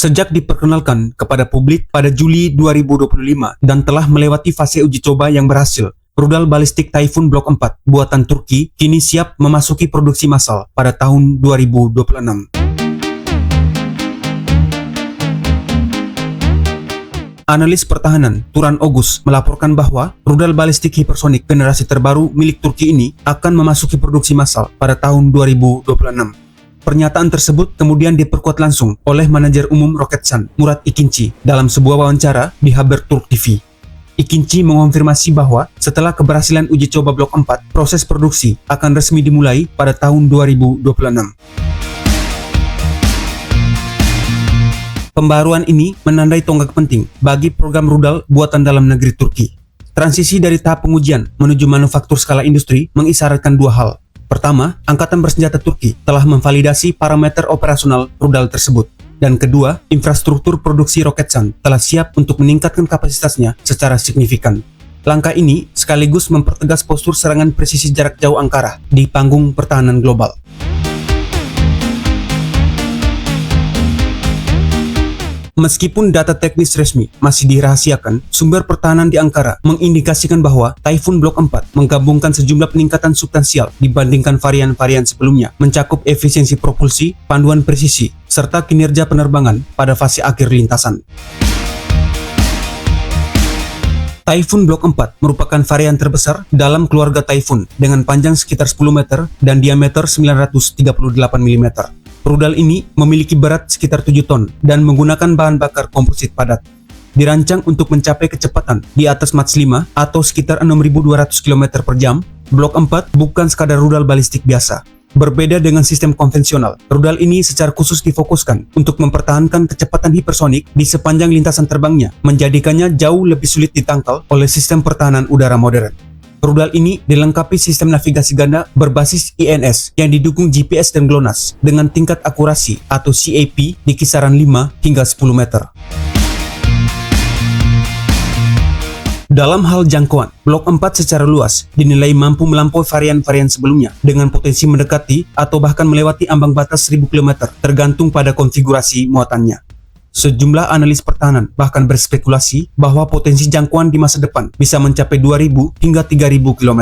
Sejak diperkenalkan kepada publik pada Juli 2025 dan telah melewati fase uji coba yang berhasil, rudal balistik Typhoon Block 4 buatan Turki kini siap memasuki produksi massal pada tahun 2026. Analis pertahanan Turan Ogus melaporkan bahwa rudal balistik hipersonik generasi terbaru milik Turki ini akan memasuki produksi massal pada tahun 2026. Pernyataan tersebut kemudian diperkuat langsung oleh manajer umum Roketsan, Murat Ikinci, dalam sebuah wawancara di Haberturk TV. Ikinci mengonfirmasi bahwa setelah keberhasilan uji coba Blok 4, proses produksi akan resmi dimulai pada tahun 2026. Pembaruan ini menandai tonggak penting bagi program rudal buatan dalam negeri Turki. Transisi dari tahap pengujian menuju manufaktur skala industri mengisyaratkan dua hal. Pertama, Angkatan Bersenjata Turki telah memvalidasi parameter operasional rudal tersebut. Dan kedua, infrastruktur produksi Roketsan telah siap untuk meningkatkan kapasitasnya secara signifikan. Langkah ini sekaligus mempertegas postur serangan presisi jarak jauh Ankara di panggung pertahanan global. Meskipun data teknis resmi masih dirahasiakan, sumber pertahanan di Ankara mengindikasikan bahwa Typhoon Block 4 menggabungkan sejumlah peningkatan substansial dibandingkan varian-varian sebelumnya, mencakup efisiensi propulsi, panduan presisi, serta kinerja penerbangan pada fase akhir lintasan. Typhoon Block 4 merupakan varian terbesar dalam keluarga Typhoon dengan panjang sekitar 10 meter dan diameter 938 mm. Rudal ini memiliki berat sekitar 7 ton dan menggunakan bahan bakar komposit padat. Dirancang untuk mencapai kecepatan di atas Mach 5 atau sekitar 6.200 km per jam, Blok 4 bukan sekadar rudal balistik biasa. Berbeda dengan sistem konvensional, rudal ini secara khusus difokuskan untuk mempertahankan kecepatan hipersonik di sepanjang lintasan terbangnya, menjadikannya jauh lebih sulit ditangkal oleh sistem pertahanan udara modern. Rudal ini dilengkapi sistem navigasi ganda berbasis INS yang didukung GPS dan GLONASS dengan tingkat akurasi atau CAP di kisaran 5 hingga 10 meter. Dalam hal jangkauan, Blok 4 secara luas dinilai mampu melampaui varian-varian sebelumnya dengan potensi mendekati atau bahkan melewati ambang batas 1000 km tergantung pada konfigurasi muatannya. Sejumlah analis pertahanan bahkan berspekulasi bahwa potensi jangkauan di masa depan bisa mencapai 2.000 hingga 3.000 km.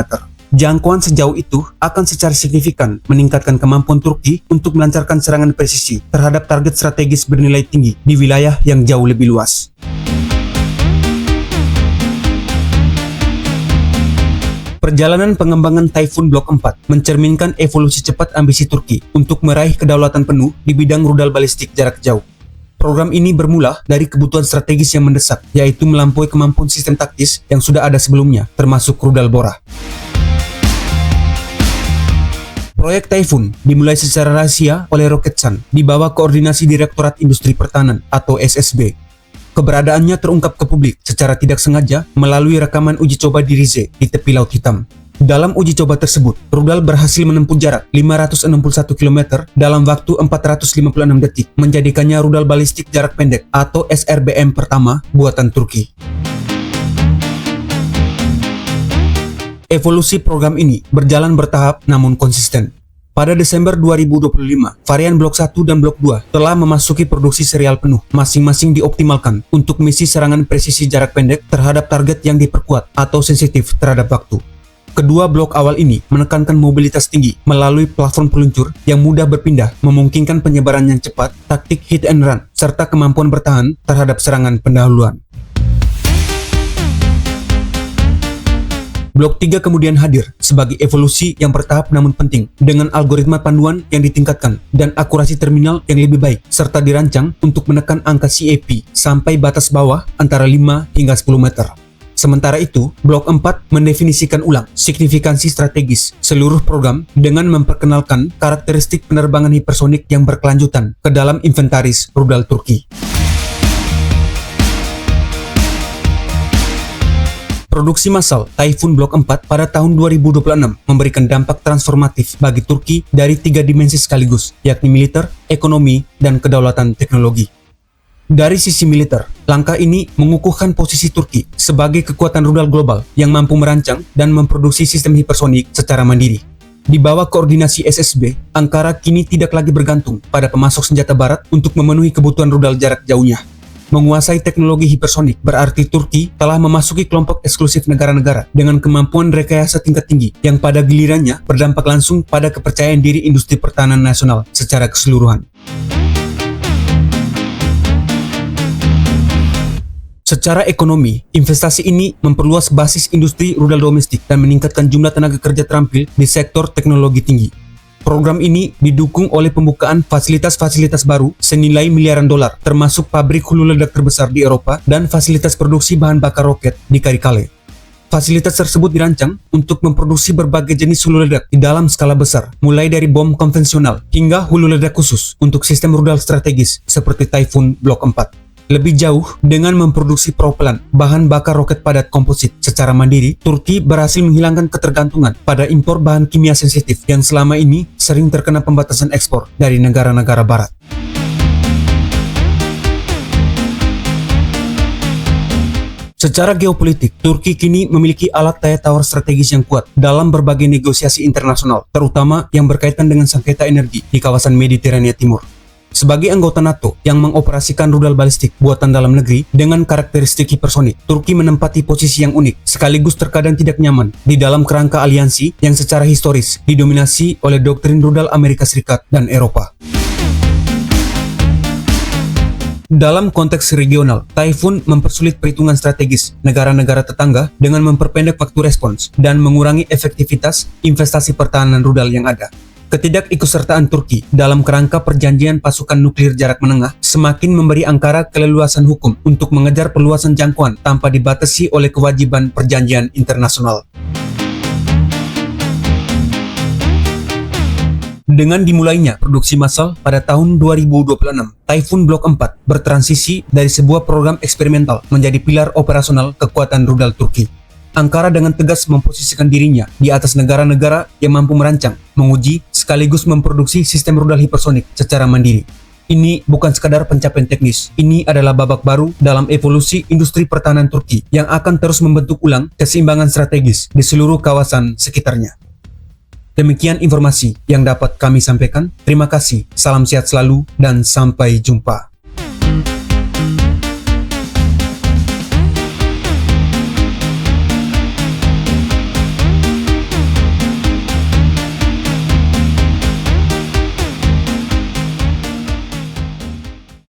Jangkauan sejauh itu akan secara signifikan meningkatkan kemampuan Turki untuk melancarkan serangan presisi terhadap target strategis bernilai tinggi di wilayah yang jauh lebih luas. Perjalanan pengembangan Typhoon Block 4 mencerminkan evolusi cepat ambisi Turki untuk meraih kedaulatan penuh di bidang rudal balistik jarak jauh. Program ini bermula dari kebutuhan strategis yang mendesak, yaitu melampaui kemampuan sistem taktis yang sudah ada sebelumnya, termasuk rudal Bora. Proyek Typhoon dimulai secara rahasia oleh Roketsan di bawah koordinasi Direktorat Industri Pertahanan atau SSB. Keberadaannya terungkap ke publik secara tidak sengaja melalui rekaman uji coba di Rize di tepi Laut Hitam. Dalam uji coba tersebut, rudal berhasil menempuh jarak 561 km dalam waktu 456 detik, menjadikannya rudal balistik jarak pendek atau SRBM pertama buatan Turki. Evolusi program ini berjalan bertahap namun konsisten. Pada Desember 2025, varian Blok 1 dan Blok 2 telah memasuki produksi serial penuh, masing-masing dioptimalkan untuk misi serangan presisi jarak pendek terhadap target yang diperkuat atau sensitif terhadap waktu. Kedua blok awal ini menekankan mobilitas tinggi melalui platform peluncur yang mudah berpindah, memungkinkan penyebaran yang cepat, taktik hit and run, serta kemampuan bertahan terhadap serangan pendahuluan. Blok 3 kemudian hadir sebagai evolusi yang bertahap namun penting, dengan algoritma panduan yang ditingkatkan dan akurasi terminal yang lebih baik, serta dirancang untuk menekan angka CAP sampai batas bawah antara 5 hingga 10 meter. Sementara itu, Blok 4 mendefinisikan ulang signifikansi strategis seluruh program dengan memperkenalkan karakteristik penerbangan hipersonik yang berkelanjutan ke dalam inventaris rudal Turki. Produksi massal Typhoon Block 4 pada tahun 2026 memberikan dampak transformatif bagi Turki dari 3 dimensi sekaligus, yakni militer, ekonomi, dan kedaulatan teknologi. Dari sisi militer, langkah ini mengukuhkan posisi Turki sebagai kekuatan rudal global yang mampu merancang dan memproduksi sistem hipersonik secara mandiri. Di bawah koordinasi SSB, Ankara kini tidak lagi bergantung pada pemasok senjata barat untuk memenuhi kebutuhan rudal jarak jauhnya. Menguasai teknologi hipersonik berarti Turki telah memasuki kelompok eksklusif negara-negara dengan kemampuan rekayasa tingkat tinggi yang pada gilirannya berdampak langsung pada kepercayaan diri industri pertahanan nasional secara keseluruhan. Secara ekonomi, investasi ini memperluas basis industri rudal domestik dan meningkatkan jumlah tenaga kerja terampil di sektor teknologi tinggi. Program ini didukung oleh pembukaan fasilitas-fasilitas baru senilai miliaran dolar, termasuk pabrik hulu ledak terbesar di Eropa dan fasilitas produksi bahan bakar roket di Karikkale. Fasilitas tersebut dirancang untuk memproduksi berbagai jenis hulu ledak di dalam skala besar, mulai dari bom konvensional hingga hulu ledak khusus untuk sistem rudal strategis seperti Typhoon Block 4. Lebih jauh, dengan memproduksi propelan bahan bakar roket padat komposit secara mandiri, Turki berhasil menghilangkan ketergantungan pada impor bahan kimia sensitif yang selama ini sering terkena pembatasan ekspor dari negara-negara barat. Secara geopolitik, Turki kini memiliki alat daya tawar strategis yang kuat dalam berbagai negosiasi internasional, terutama yang berkaitan dengan sengketa energi di kawasan Mediterania Timur. Sebagai anggota NATO yang mengoperasikan rudal balistik buatan dalam negeri dengan karakteristik hipersonik, Turki menempati posisi yang unik sekaligus terkadang tidak nyaman di dalam kerangka aliansi yang secara historis didominasi oleh doktrin rudal Amerika Serikat dan Eropa. Dalam konteks regional, Typhoon mempersulit perhitungan strategis negara-negara tetangga dengan memperpendek waktu respons dan mengurangi efektivitas investasi pertahanan rudal yang ada. Ketidakikutsertaan Turki dalam kerangka perjanjian pasukan nuklir jarak menengah semakin memberi Ankara keleluasan hukum untuk mengejar perluasan jangkauan tanpa dibatasi oleh kewajiban perjanjian internasional. Dengan dimulainya produksi massal pada tahun 2026, Typhoon Block 4 bertransisi dari sebuah program eksperimental menjadi pilar operasional kekuatan rudal Turki. Ankara dengan tegas memposisikan dirinya di atas negara-negara yang mampu merancang, menguji, sekaligus memproduksi sistem rudal hipersonik secara mandiri. Ini bukan sekadar pencapaian teknis, ini adalah babak baru dalam evolusi industri pertahanan Turki yang akan terus membentuk ulang keseimbangan strategis di seluruh kawasan sekitarnya. Demikian informasi yang dapat kami sampaikan. Terima kasih, salam sehat selalu, dan sampai jumpa.